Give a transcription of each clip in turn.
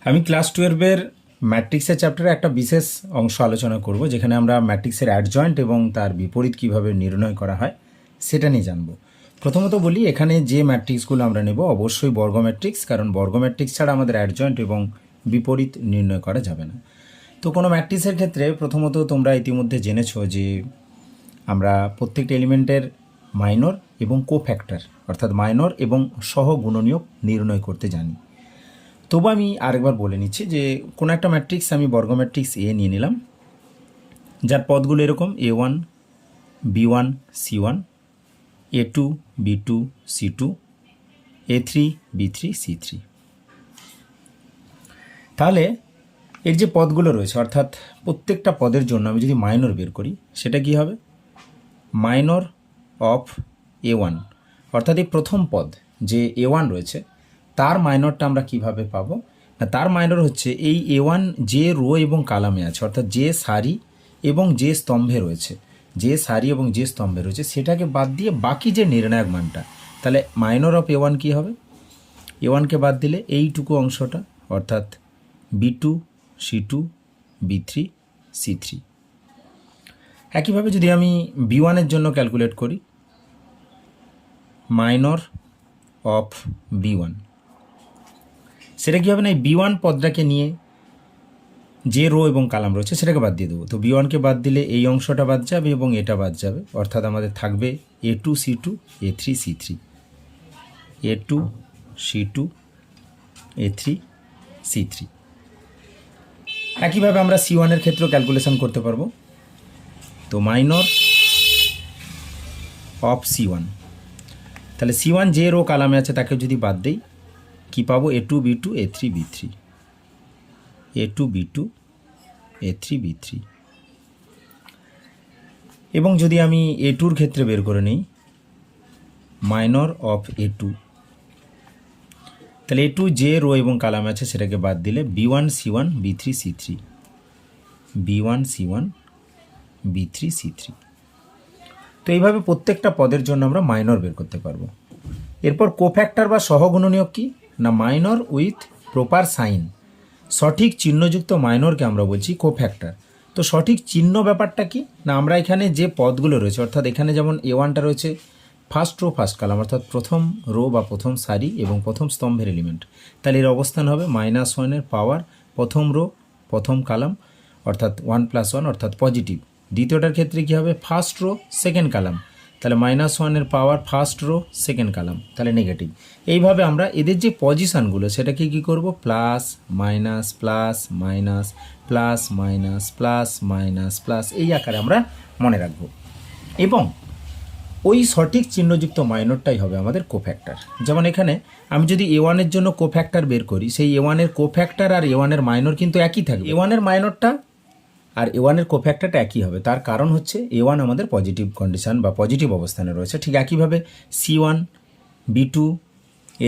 আমি ক্লাস 12-এর ম্যাট্রিক্সের চ্যাপ্টারে একটা বিশেষ অংশ আলোচনা করব, যেখানে আমরা ম্যাট্রিক্সের অ্যাডজয়েন্ট এবং তার বিপরীত কিভাবে নির্ণয় করা হয় সেটা নিয়ে জানব। প্রথমত বলি, এখানে যে ম্যাট্রিক্সগুলো আমরা নেব অবশ্যই বর্গ ম্যাট্রিক্স, কারণ বর্গ ম্যাট্রিক্স ছাড়া আমাদের অ্যাডজয়েন্ট এবং বিপরীত নির্ণয় করা যাবে না। তো কোনো ম্যাট্রিক্সের ক্ষেত্রে প্রথমত তোমরা ইতিমধ্যে জেনেছো যে আমরা প্রত্যেকটা এলিমেন্টের মাইনর এবং কোফ্যাক্টর অর্থাৎ মাইনর এবং সহগুণনীয়ক নির্ণয় করতে জানি। তবু আমি আরেকবার বলে নিচ্ছি যে কোনো একটা ম্যাট্রিক্স আমি বর্গ ম্যাট্রিক্স এ নিয়ে নিলাম, যার পদগুলো এরকম A1 B1 C1, A2 B2 C2, A3 B3 C3। তাহলে এর যে পদগুলো রয়েছে অর্থাৎ প্রত্যেকটা পদের জন্য আমি যদি মাইনর বের করি সেটা কি হবে? মাইনর অফ A1, অর্থাৎ এই প্রথম পদ যে A1 রয়েছে তার মাইনরটা আমরা কিভাবে পাবো না, তার মাইনর হচ্ছে এই A1 যে রো এবং কালামে আছে, অর্থাৎ যে সারি এবং যে স্তম্ভে রয়েছে, যে সারি এবং যে স্তম্ভে রয়েছে সেটাকে বাদ দিয়ে বাকি যে নির্ণায়ক মানটা, তাহলে মাইনর অফ A1 কী হবে? A1কে বাদ দিলে এইটুকু অংশটা, অর্থাৎ B2 C2 B3 C3। একইভাবে যদি আমি B1-এর জন্য ক্যালকুলেট করি, মাইনর অফ B1, সেটা কী হবে না, এই B1 পদটাকে নিয়ে যে রো এবং কালাম রয়েছে সেটাকে বাদ দিয়ে দেবো। তো B1কে বাদ দিলে এই অংশটা বাদ যাবে এবং এটা বাদ যাবে, অর্থাৎ আমাদের থাকবে A2 C2 A3 C3, A2 C2 A3 C3। একইভাবে আমরা C1-এর ক্ষেত্রেও ক্যালকুলেশন করতে পারবো। তো মাইনর অফ C1, তাহলে C1 যে রো কালামে আছে তাকে যদি বাদ দেই কি পাবো? A2 B2 A3 B3, A2 B2 A3 B3। এবং যদি আমি A2-র ক্ষেত্রে বের করে নিই মাইনর অফ A2, তাহলে A2 যে রো এবং কালামে আছে সেটাকে বাদ দিলে B1 C1 B3 C3, B1 C1 B3 C3। তো এইভাবে প্রত্যেকটা পদের জন্য আমরা মাইনর বের করতে পারবো। এরপর কোফ্যাক্টর বা সহগুণনীয়ক কি না, মাইনর উইথ প্রপার সাইন, সঠিক চিহ্নযুক্ত মাইনরকে আমরা বলছি কোফ্যাক্টর। তো সঠিক চিহ্ন ব্যাপারটা কি না, আমরা এখানে যে পদগুলো রয়েছে অর্থাৎ এখানে যেমন A1টা রয়েছে ফার্স্ট রো ফার্স্ট কালাম, অর্থাৎ প্রথম রো বা প্রথম সারি এবং প্রথম স্তম্ভের এলিমেন্ট, তাহলে এর অবস্থান হবে -1-এর পাওয়ার প্রথম রো প্রথম কালাম, অর্থাৎ 1+1 অর্থাৎ পজিটিভ। দ্বিতীয়টার ক্ষেত্রে কী হবে? ফার্স্ট রো সেকেন্ড কালাম, তাহলে -1-এর পাওয়ার ফার্স্ট রো সেকেন্ড কালাম, তাহলে নেগেটিভ। এইভাবে আমরা এদের যে পজিশানগুলো সেটাকে কী করব? Plus minus plus minus plus minus plus minus plus এই আকারে আমরা মনে রাখব। এবং ওই সঠিক চিহ্নযুক্ত মাইনরটাই হবে আমাদের কোফ্যাক্টর। যেমন এখানে আমি যদি A1-এর জন্য কোফ্যাক্টর বের করি, সেই A1-এর কোফ্যাক্টর আর A1-এর মাইনর কিন্তু একই থাকবে। A1-এর মাইনরটা আর A1-এর কোফ্যাক্টরটা একই হবে, তার কারণ হচ্ছে A1 আমাদের পজিটিভ কন্ডিশন বা পজিটিভ অবস্থানে রয়েছে। ঠিক একইভাবে C1 B2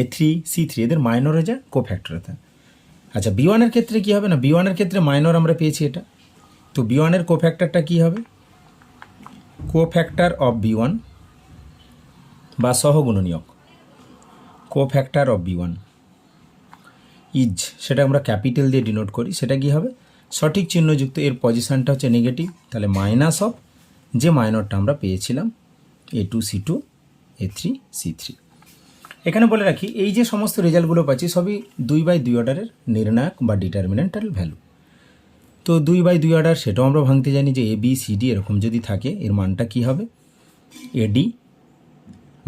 A3 C3 এদের মাইনর হয়ে যায়, কোফ্যাক্টর হতে। আচ্ছা, B1-এর ক্ষেত্রে কী হবে না, B1-এর ক্ষেত্রে মাইনর আমরা পেয়েছি এটা, তো B1-এর কোফ্যাক্টরটা কী হবে? কোফ্যাক্টর অফ B1 বা সহগুণনীয়ক, কোফ্যাক্টর অফ B1 ইজ, সেটা আমরা ক্যাপিটাল দিয়ে ডিনোট করি, সেটা কী হবে? সঠিক চিহ্নযুক্ত, এর পজিশানটা হচ্ছে নেগেটিভ, তাহলে মাইনাস অফ যে মাইনরটা আমরা পেয়েছিলাম A2 C2 A3 C3। এখানে বলে রাখি, এই যে সমস্ত রেজাল্টগুলো পাচ্ছি সবই 2/2 অর্ডারের নির্ণায়ক বা ডিটারমিনেন্টাল ভ্যালু। তো 2/2 অর্ডার সেটাও আমরা ভাঙতে জানি যে ABCD এরকম যদি থাকে এর মানটা কি হবে? AD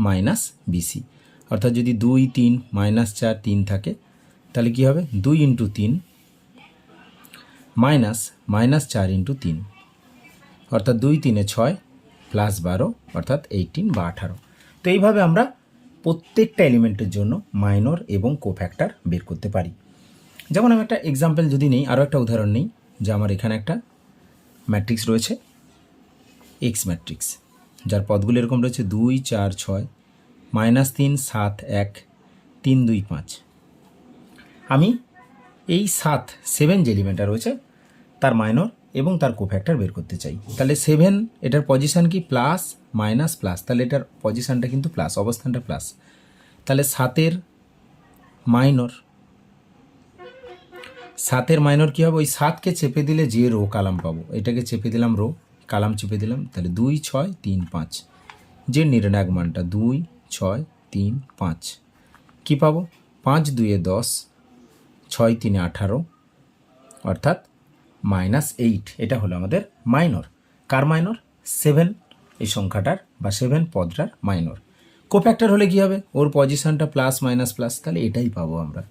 মাইনাস BC, অর্থাৎ যদি 2 3 -4 3 থাকে তাহলে কি হবে? 2 × 3 মাইনাস -4 × 3, অর্থাৎ 2 3 6 প্লাস 12 অর্থাৎ 18 বা 18। তো এইভাবে আমরা প্রত্যেকটা এলিমেন্টের জন্য মাইনর এবং কোফ্যাক্টর বের করতে পারি। যেমন আমি একটা এক্সাম্পল যদি নেই, আরও একটা উদাহরণ নেই, যে আমার এখানে একটা ম্যাট্রিক্স রয়েছে এক্স ম্যাট্রিক্স, যার পদগুলো এরকম রয়েছে 2 4 6 -3 7 1 3 2 5। আমি এই 7 যে এলিমেন্টটা রয়েছে তার মাইনর এবং তার কোফ্যাক্টর বের করতে চাই। তাহলে 7 এটার পজিশান কি? প্লাস মাইনাস প্লাস, তাহলে এটার পজিশানটা কিন্তু প্লাস, অবস্থানটা প্লাস। তাহলে 7-এর মাইনর 7-এর মাইনর কী হবে, ওই 7কে চেপে দিলে যে রো কালাম পাবো, এটাকে চেপে দিলাম রো, কালাম চেপে দিলাম, তাহলে 2 6 3 5, যে নির্ণায়ক মানটা 2 6 3 5, কী পাবো, 5 2 10, 6 3 18, অর্থাৎ -8। এটা হলো আমাদের মাইনর। কার মাইনর? 7 এই সংখ্যাটার বা 7 পদটার মাইনর। কোফ্যাক্টর হলে কী হবে, ওর পজিশনটা প্লাস মাইনাস প্লাস, তাহলে এটাই পাবো আমরা।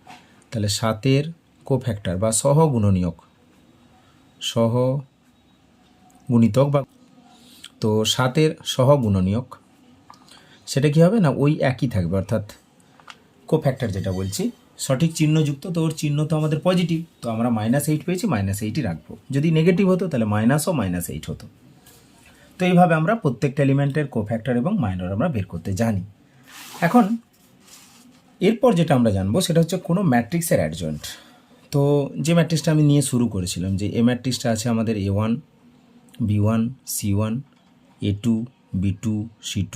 তাহলে 7-এর কোফ্যাক্টর বা সহগুণনীয়ক, সহগুণিতক বা, তো 7-এর সহগুণনীয়ক সেটা কী হবে না, ওই একই থাকবে, অর্থাৎ কোফ্যাক্টর যেটা বলছি সঠিক চিহ্নযুক্ত, তো ওর চিহ্ন তো আমাদের পজিটিভ, তো আমরা -8 পেয়েছি, -8ই রাখবো। যদি নেগেটিভ হতো তাহলে মাইনাসও -8 হতো। তো এইভাবে আমরা প্রত্যেকটা এলিমেন্টের কোফ্যাক্টর এবং মাইনর আমরা বের করতে জানি। এখন এরপর যেটা আমরা জানবো সেটা হচ্ছে কোনো ম্যাট্রিক্সের অ্যাডজয়েন্ট। তো যে ম্যাট্রিক্সটা আমি নিয়ে শুরু করেছিলাম, যে এ ম্যাট্রিক্সটা আছে আমাদের A1 B1 C1 A2 B2 C2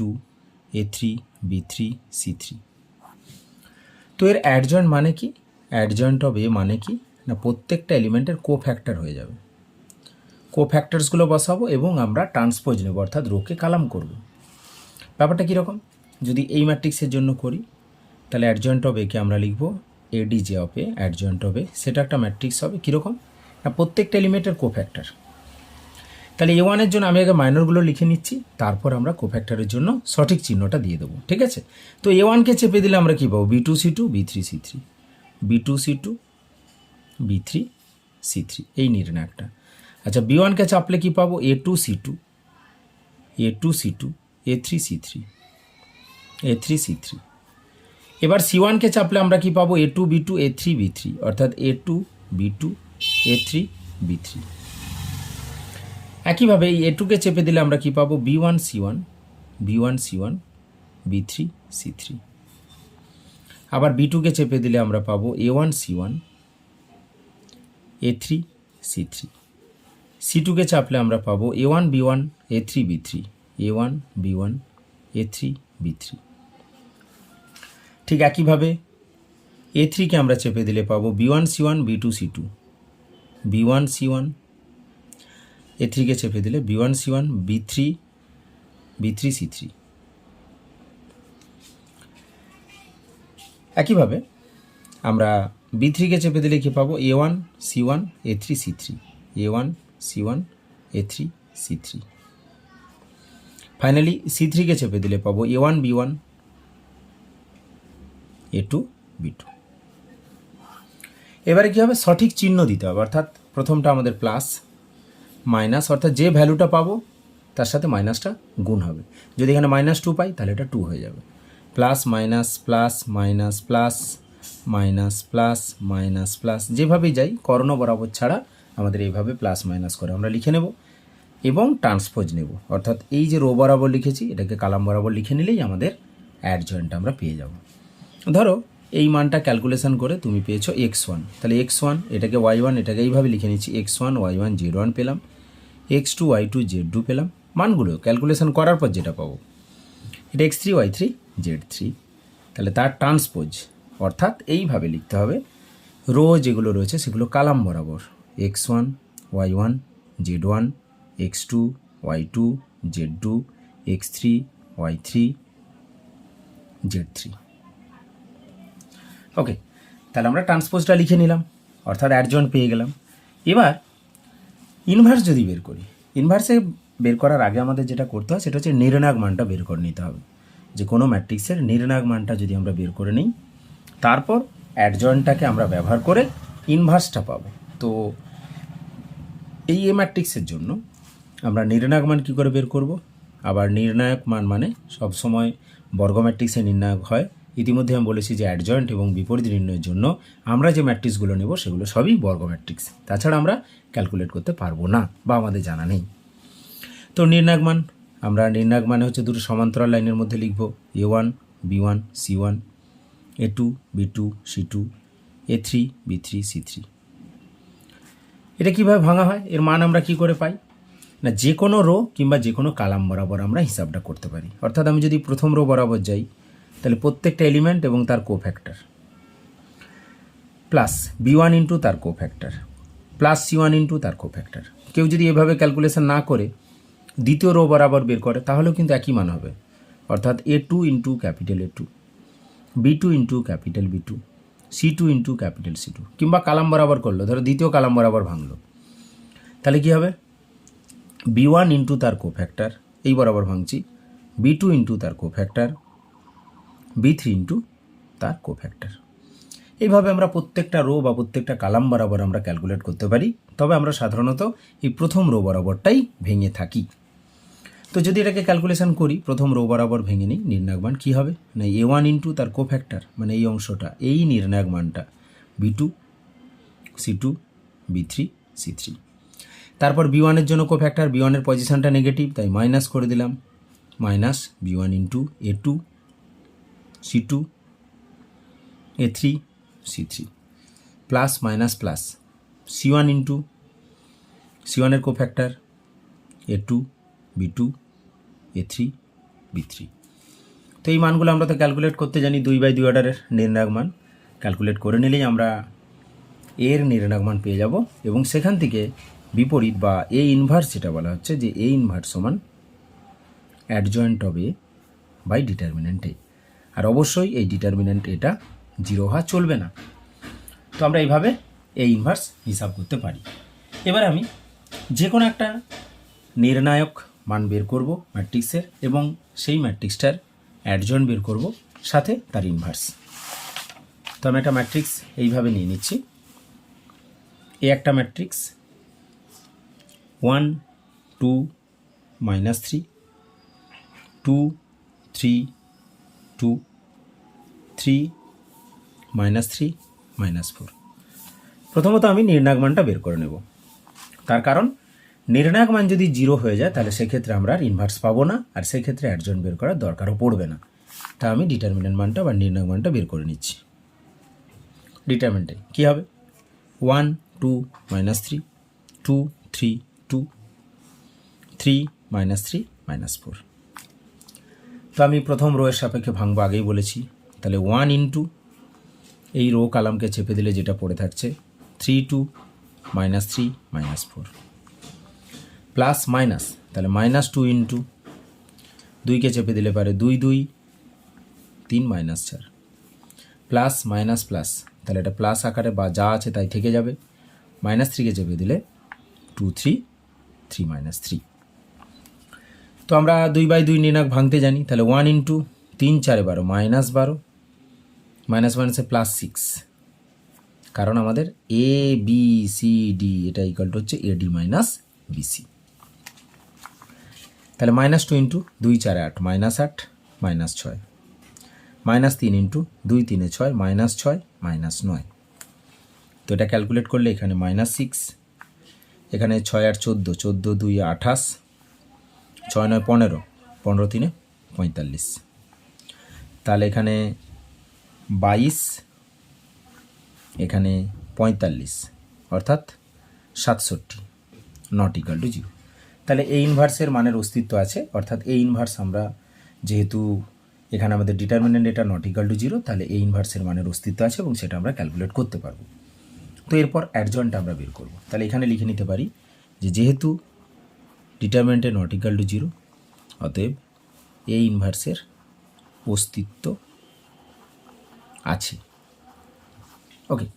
A3 B3 C3। তো এর অ্যাডজয়েন্ট মানে কি, অ্যাডজয়েন্ট অফ এ মানে কি না, প্রত্যেকটা এলিমেন্টের কোফ্যাক্টর হয়ে যাবে, কোফ্যাক্টরসগুলো বসাবো এবং আমরা ট্রান্সপোজ নেব, অর্থাৎ রোকে কালাম করব। ব্যাপারটা কীরকম, যদি এই ম্যাট্রিক্সের জন্য করি তাহলে অ্যাডজয়েন্ট অফ একে আমরা লিখব ADJ of A, adjoint of A, সেটা একটা ম্যাট্রিক্স হবে কীরকম না, প্রত্যেকটা এলিমেন্টের কোফ্যাক্টর। তাহলে A1-এর জন্য আমি আগে মাইনরগুলো লিখে নিচ্ছি, তারপর আমরা কোফ্যাক্টরের জন্য সঠিক চিহ্নটা দিয়ে দেবো, ঠিক আছে। তো A1-কে চেপে দিলে আমরা কী পাবো, B2 C2 B3 C3, B2 C2 B3 C3, এই নির্ণায়কটা। আচ্ছা, B1-কে চাপলে কী পাবো, A2 C2 A2 C2 A3 C3 A3 C3। এবার C1-কে চাপলে আমরা কি পাবো, A2 B2 A3 B3, অর্থাৎ A2 B2 A3 B3। একইভাবে এই A2-কে চেপে দিলে আমরা কি পাবো, B1 C1 B1 C1 B3 C3। আবার B2-কে চেপে দিলে আমরা পাবো A1 C1 A3 C3। C2-কে চাপলে আমরা পাবো A1 B1 A3 B3 A1 B1 A3 B3। ঠিক একইভাবে A3-কে আমরা চেপে দিলে পাবো B1 C1 B2 C2 B1 C1, A3-কে চেপে দিলে B1 C1 B3 B3 C3। একইভাবে আমরা B3-কে চেপে দিলে কী পাবো, A1 C1 A3 C3 A1 C1 A3 C3। Finally C3-কে চেপে দিলে পাবো A1 B1 A2 B2। এবারে কী হবে, সঠিক চিহ্ন দিতে হবে, অর্থাৎ প্রথমটা আমাদের প্লাস মাইনাস, অর্থাৎ যে ভ্যালুটা পাবো তার সাথে মাইনাসটা গুণ হবে। যদি এখানে -2 পাই তাহলে এটা 2 হয়ে যাবে। Plus minus plus minus plus minus plus minus plus, যেভাবেই যাই কর্ণ বরাবর ছাড়া আমাদের এইভাবে প্লাস মাইনাস করে আমরা লিখে নেব এবং ট্রান্সপোজ নেব, অর্থাৎ এই যে রো বরাবর লিখেছি এটাকে কালাম বরাবর লিখে নিলেই আমাদের অ্যাডজয়েন্ট আমরা পেয়ে যাব। ধরো এই মানটা ক্যালকুলেশন করে তুমি পেয়েছো x1, তাহলে x1 এটাকে y1, এটাকে এইভাবে লিখে নিচ্ছি x1 y1 z1 পেলাম, x2 y2 z2 পেলাম। মানগুলো ক্যালকুলেশন করার পর যেটা পাবো এটা x3 y3 z3, তাহলে তার ট্রান্সপোজ, অর্থাৎ এইভাবে লিখতে হবে, রো যেগুলো রয়েছে সেগুলো কালাম বরাবর x1 y1 z1 x2 y2 z2 x3 y3 z3। ওকে, তাহলে আমরা ট্রান্সপোজটা লিখে নিলাম, অর্থাৎ অ্যাডজয়েন্ট পেয়ে গেলাম। এবার ইনভার্স যদি বের করি, ইনভার্সে বের করার আগে আমাদের যেটা করতে হয় সেটা হচ্ছে নির্ণায়ক মানটা বের করে নিতে হবে। যে কোনো ম্যাট্রিক্সের নির্ণায়ক মানটা যদি আমরা বের করে নিই, তারপর অ্যাডজয়েন্টটাকে আমরা ব্যবহার করে ইনভার্সটা পাবো। তো এই এ ম্যাট্রিক্সের জন্য আমরা নির্ণায়ক মান কী করে বের করব, আবার নির্ণায়ক মান মানে সবসময় বর্গ ম্যাট্রিক্সে নির্ণায়ক হয়। ইতিমধ্যে আমি বলেছি যে অ্যাডজয়েন্ট এবং বিপরীত নির্ণয়ের জন্য আমরা যে ম্যাট্রিক্সগুলো নেব সেগুলো সবই বর্গ ম্যাট্রিক্স, তাছাড়া আমরা ক্যালকুলেট করতে পারবো না বা আমাদের জানা নেই। তো নির্ণায়ক মান, আমরা নির্ণায়ক মানে হচ্ছে দুটো সমান্তরাল লাইনের মধ্যে লিখব A1 B1 C1 A2 B2 C2 A3 B3 C3। এটা কীভাবে ভাঙা হয়, এর মান আমরা কি করে পাই না, যে কোনো রো কিংবা যে কোনো কালাম বরাবর আমরা হিসাবটা করতে পারি। অর্থাৎ আমি যদি প্রথম রো বরাবর যাই তাহলে প্রত্যেকটা এলিমেন্ট এবং তার কোফ্যাক্টর, প্লাস B1 ইন্টু তার কোফ্যাক্টর প্লাস C1 ইন্টু তার কোফ্যাক্টর। কেউ যদি এভাবে ক্যালকুলেশন না করে দ্বিতীয় রো বরাবর বের করে তাহলেও কিন্তু একই মান হবে, অর্থাৎ A2 into capital A2, B2 into capital B2, C2 into capital C2, কিংবা কালাম বরাবর করলো, ধরো দ্বিতীয় কালাম বরাবর ভাঙলো, তাহলে কী হবে B1 ইন্টু তার কোফ্যাক্টর এই বরাবর ভাঙছি, B2 ইন্টু তার কোফ্যাক্টর, B3 ইন্টু তার কোফ্যাক্টর। এইভাবে আমরা প্রত্যেকটা রো বা প্রত্যেকটা কালাম বরাবর আমরা ক্যালকুলেট করতে পারি। তবে আমরা সাধারণত এই প্রথম রো বরাবরটাই ভেঙে থাকি। তো যদি এটাকে ক্যালকুলেশন করি, প্রথম রো বরাবর ভেঙে নিই, নির্ণায়ক মান কী হবে না A1 ইন্টু তার কোফ্যাক্টর, মানে এই অংশটা, এই নির্ণায়ক মানটা B2 C2 B3 C3। তারপর B1 এর জন্য কোফ্যাক্টর, B1 এর পজিশনটা নেগেটিভ, তাই মাইনাস করে দিলাম, minus B1 into A2 C2 A3 C3, plus minus plus C1 into C1 এর cofactor A2 B2 A3 B3। তো এই মানগুলো আমরা তো ক্যালকুলেট করতে জানি, 2/2 অর্ডারের নির্ণায়ক মান ক্যালকুলেট করে নিলেই আমরা এর নির্ণায়ক মান পেয়ে যাব, এবং সেখান থেকে বিপরীত বা এ ইনভার্স যেটা বলা হচ্ছে, যে এ ইনভার্স সমান adjoint of A by determinant A. আর অবশ্যই এই ডিটারমিন্যান্ট এটা 0 হওয়া চলবে না। তো আমরা এইভাবে এ ইনভার্স হিসাব করতে পারি। এবার আমি যে কোনো একটা নির্ণায়ক মান বের করব ম্যাট্রিক্সের, এবং সেই ম্যাট্রিক্সটার অ্যাডজয়েন্ট বের করব, সাথে তার ইনভার্স। তো আমি একটা ম্যাট্রিক্স এইভাবে নিয়ে নিচ্ছি। এ একটা ম্যাট্রিক্স 1 2 -3 2 3 2 3 -3 -4। প্রথমত আমি নির্ণায়ক মানটা বের করে নেব, তার কারণ নির্ণায়ক মান যদি 0 হয়ে যায় তাহলে সেক্ষেত্রে আমরা আর ইনভার্স পাবো না, আর সেক্ষেত্রে অ্যাডজয়েন্ট বের করার দরকারও পড়বে না। তা আমি ডিটারমিনেন্ট মানটা বা নির্ণায়ক মানটা বের করে নিচ্ছি। ডিটারমিনেন্টে কী হবে 1 2 -3 2 3 2 3 -3 -4। তো আমি প্রথম রো এর সাপেক্ষে ভাঙবো, আগেই বলেছি। তাহলে 1 ইন্টু এই রো কালামকে চেপে দিলে যেটা পড়ে থাকছে 3 2 -3 -4, প্লাস মাইনাস, তাহলে -2 ইন্টু 2কে চেপে দিলে পারে 2 2 3 -4, প্লাস মাইনাস প্লাস, তাহলে এটা প্লাস আকারে বা যা আছে তাই থেকে যাবে, -3কে চেপে দিলে 2 3 3 -3। তো আমরা 2/2 নির্ণায়ক ভাঙতে জানি, তাহলে 1 ইন্টু 3 4 12 -12 মাইনাস মাইনাসে +6, কারণ আমাদের এ বি সি ডি এটা ইকুয়াল টু হচ্ছে এডি মাইনাস বিসি। তাহলে -2 ইন্টু 2 4 8 -8 -6, -3 ইন্টু 2 3 6 -6 -9। তো এটা ক্যালকুলেট করলে এখানে -6, এখানে 6 8 14 14 2 28, 6 9 15 15 3 45, তাহলে এখানে 22, এখানে 45, অর্থাৎ 67, নট ইকুয়াল টু 0। তাহলে এই ইনভার্সের মানের অস্তিত্ব আছে, অর্থাৎ এই ইনভার্স আমরা যেহেতু এখানে আমাদের ডিটারমিনেন্ট এটা নট ইকুয়াল টু 0, তাহলে এই ইনভার্সের মানের অস্তিত্ব আছে এবং সেটা আমরা ক্যালকুলেট করতে পারবো। তো এরপর অ্যাডজয়েন্ট আমরা বের করব। তাহলে এখানে লিখে নিতে পারি যে যেহেতু ডিটারমিনেন্টে নট ইকুয়াল টু 0, অতএব এই ইনভার্সের অস্তিত্ব আছে। ওকে,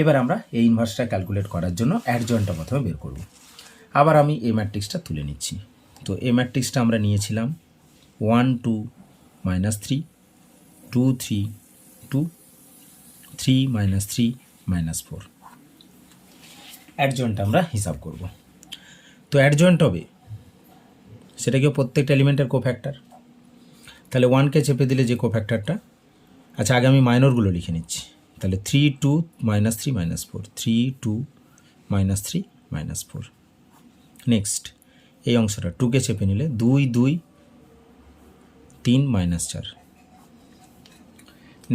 এবার আমরা এই ইনভার্সটা ক্যালকুলেট করার জন্য অ্যাডজয়েন্টটা প্রথমে বের করব। আবার আমি এই ম্যাট্রিক্সটা তুলে নিচ্ছি। তো এই ম্যাট্রিক্সটা আমরা নিয়েছিলাম 1 2 -3 2 3 2 3 -3 -4। অ্যাডজয়েন্ট আমরা হিসাব করব। তো অ্যাডজয়েন্ট হবে সেটাকে প্রত্যেকটা এলিমেন্টের কোফ্যাক্টর। তাহলে 1কে চেপে দিলে যে কোফ্যাক্টরটা, আচ্ছা আগে আমি মাইনরগুলো লিখে নিচ্ছি। তাহলে 3 2 -3 -4 3 2 -3 -4। নেক্সট এই অংশটা 2কে চেপে নিলে 2 2 3 -4।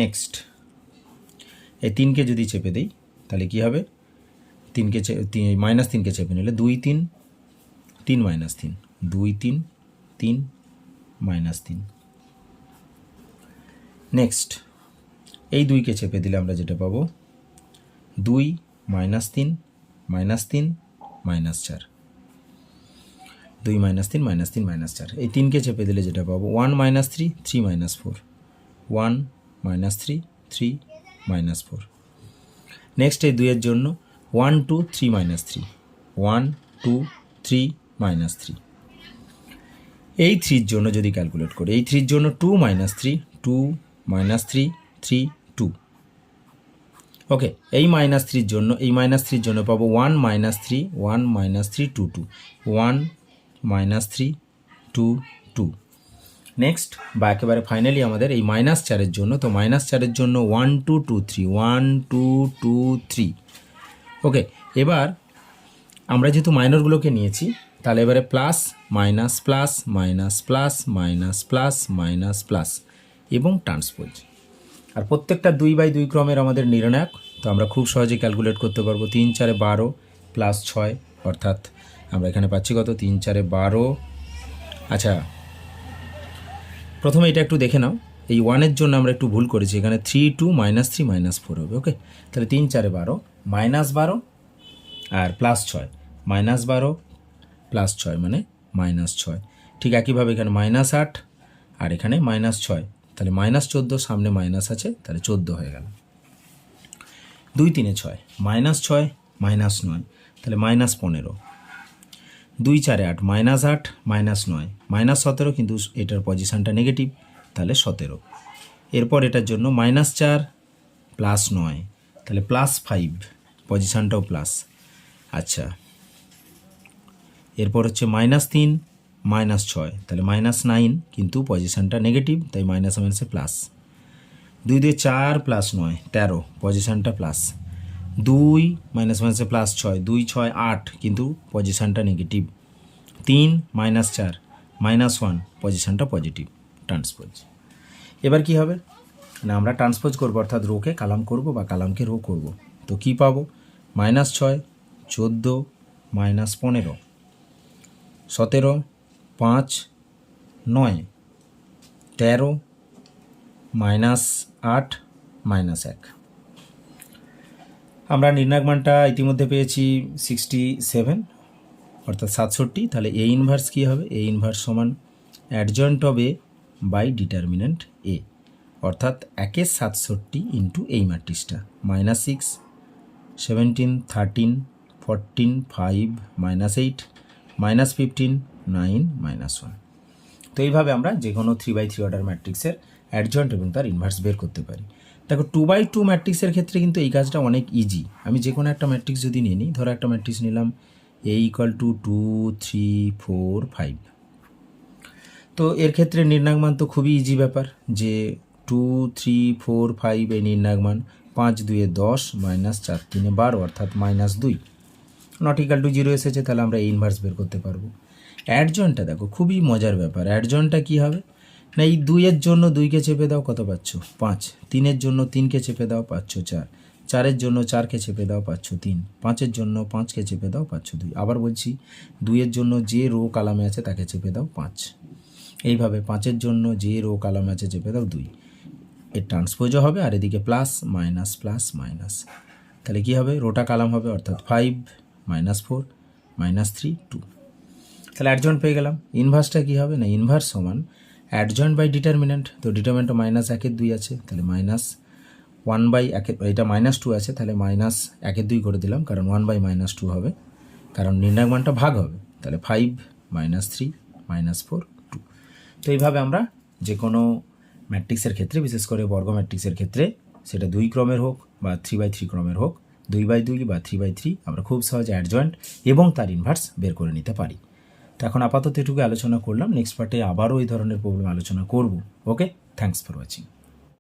নেক্সট এই 3কে যদি চেপে দিই তাহলে কী হবে, 3কে -3কে চেপে নিলে 2 3 3 -3 2 3 3 -3। নেক্সট এই 2কে চেপে দিলে আমরা যেটা পাবো 2 -3 -3 -4, 2 -3 -3 -4, এই 3কে চেপে দিলে যেটা পাবো 1 -3 3 -4, 1 -3 3 -4। নেক্সট এই 2 এর জন্য 1 2 3 -3, 1 2 3 -3। এই 3 জন্য যদি ক্যালকুলেট করি, এই 3 জন্য 2 -3 2 -3 3 2। ওকে, এই -3 জন্য, এই -3 জন্য পাবো 1 -3 1 -3 2 2, 1 -3 2 2। নেক্সট বা একেবারে ফাইনালি আমাদের এই -4 জন্য, তো -4 জন্য 1 2 2 3 1 2 2 3। ওকে, এবার আমরা যেহেতু মাইনরগুলোকে নিয়েছি, তাহলে এবারে plus minus plus minus plus minus plus minus plus এবং ট্রান্সপোজ। আর প্রত্যেকটা 2/2 ক্রমের আমাদের নির্ণায়ক, তো আমরা খুব সহজে ক্যালকুলেট করতে পারবো। 3 4 12 প্লাস 6, অর্থাৎ আমরা এখানে পাচ্ছি কত, 3 4 12। আচ্ছা, প্রথমে এটা একটু দেখে নাও, এই 1-এর জন্য আমরা একটু ভুল করেছি, এখানে 3 2 -3 -4 হবে। ওকে, তাহলে 3 4 12 -12 আর প্লাস 6, -12 প্লাস 6 মানে -6। ঠিক একইভাবে এখানে -8 আর এখানে -6, তাহলে -14, সামনে মাইনাস আছে, তাহলে 14 হয়ে গেল। 2 3 6 -6 -9, তাহলে -15। 2 4 8 -8 -9 -17, কিন্তু এটার পজিশানটা নেগেটিভ, তাহলে 17। এরপর এটার জন্য -4 প্লাস 9, তাহলে +5, পজিশানটাও প্লাস। আচ্ছা, এরপর হচ্ছে -3 -6, তাহলে -9, কিন্তু পজিশানটা নেগেটিভ, তাই মাইনাসে মাইনাসে প্লাস। 2 2 4 plus 9 13, পজিশানটা plus. 2 মাইনাসে প্লাস 6 2 6 8, কিন্তু পজিশানটা নেগেটিভ। 3 -4 -1, পজিশানটা পজিটিভ, ট্রান্সপোজ। এবার কি হবে না, আমরা ট্রান্সপোজ করবো, অর্থাৎ রোকে কালাম করব বা কালামকে রো করব। তো কি পাবো, -6 14 -15 17 5 9 13 -8 -1। আমরা নির্ণায়ক মানটা ইতিমধ্যে পেয়েছি 67, অর্থাৎ 67। তাহলে এ ইনভার্স কী হবে, এ ইনভার্স সমান adjoint of A by determinant A, অর্থাৎ 1 67 ইন্টু এই ম্যাট্রিক্সটা, -6 17 13 14 5 -8 -15 9 -1। তো এইভাবে আমরা যে কোনো 3/3 অর্ডার ম্যাট্রিক্সের অ্যাডজয়েন্ট এবং তার ইনভার্স বের করতে পারি। দেখো 2/2 ম্যাট্রিক্সের ক্ষেত্রে কিন্তু এই কাজটা অনেক ইজি। আমি যে কোনো একটা ম্যাট্রিক্স যদি নিয়ে নিই, ধরো একটা ম্যাট্রিক্স নিলাম A = 2 3 4 5, তো এর ক্ষেত্রে নির্ণায়ক মান তো খুবই ইজি ব্যাপার, যে 2 3 4 5 এই নির্ণায়ক মান 5 2 10 -4 3 12, অর্থাৎ -2, নট ইকাল টু 0 এসেছে, তাহলে আমরা এই ইনভার্স বের করতে পারবো। অ্যাডজয়েন্টটা দেখো খুবই মজার ব্যাপার, অ্যাডজয়েন্টটা কী হবে না, এই 2-এর জন্য 2কে চেপে দাও, কত পাচ্ছ 5, 3-এর জন্য 3কে চেপে দাও, পাচ্ছ 4, 4-এর জন্য 4কে চেপে দাও, পাচ্ছ 3, 5-এর জন্য 5কে চেপে দাও, পাচ্ছ 2। আবার বলছি, 2-এর জন্য যে রো কালামে আছে তাকে চেপে দাও 5, এইভাবে 5-এর জন্য যে রো কালামে আছে চেপে দাও 2। এর ট্রান্সপোজও হবে, আর এদিকে প্লাস মাইনাস প্লাস মাইনাস, তাহলে কী হবে, রোটা কালাম হবে, অর্থাৎ 5 -4 -3 2। তাহলে অ্যাডজয়েন্ট পেয়ে গেলাম। ইনভার্সটা কী হবে না, ইনভার্স সমান অ্যাডজয়েন্ট বাই ডিটারমিন্যান্ট, তো ডিটারমিন্যান্ট -1/2 আছে, তাহলে -1/1, এটা -2 আছে, তাহলে -1/2 করে দিলাম, কারণ 1/-2 হবে, কারণ নির্ণায়ক মানটা ভাগ হবে, তাহলে 5 -3 -4 2। তো এইভাবে আমরা যে কোনো ম্যাট্রিক্সের ক্ষেত্রে, বিশেষ করে বর্গ ম্যাট্রিক্সের ক্ষেত্রে, সেটা 2 ক্রমের হোক বা 3/3 ক্রমের হোক, 2/2 বা 3/3, আমরা খুব সহজে অ্যাডজয়েন্ট এবং তার ইনভার্স বের করে নিতে পারি। তো এখন আপাতত এটুকু আলোচনা করলাম, নেক্সট পার্টে আবারও এই ধরনের প্রবলেম আলোচনা করব। ওকে, থ্যাঙ্কস ফর ওয়াচিং।